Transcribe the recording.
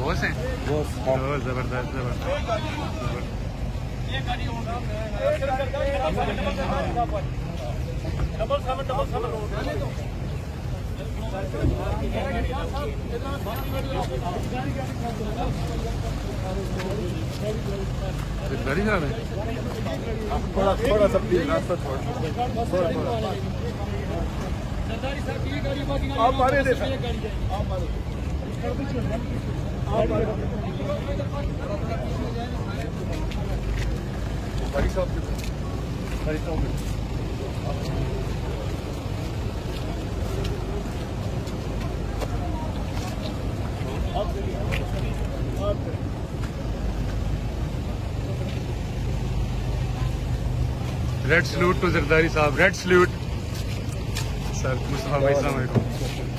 Boss हैं? जबरदस्त जबरदस्त। गाड़ी खराब है, थोड़ा सा प्लीज रास्ता थोड़ा आप मारे दे भाई साहब रेड सल्यूट टू जरदारी साहब, रेड सल्यूट सर। मुस्तफा भाई, अस्सलाम वालेकुम।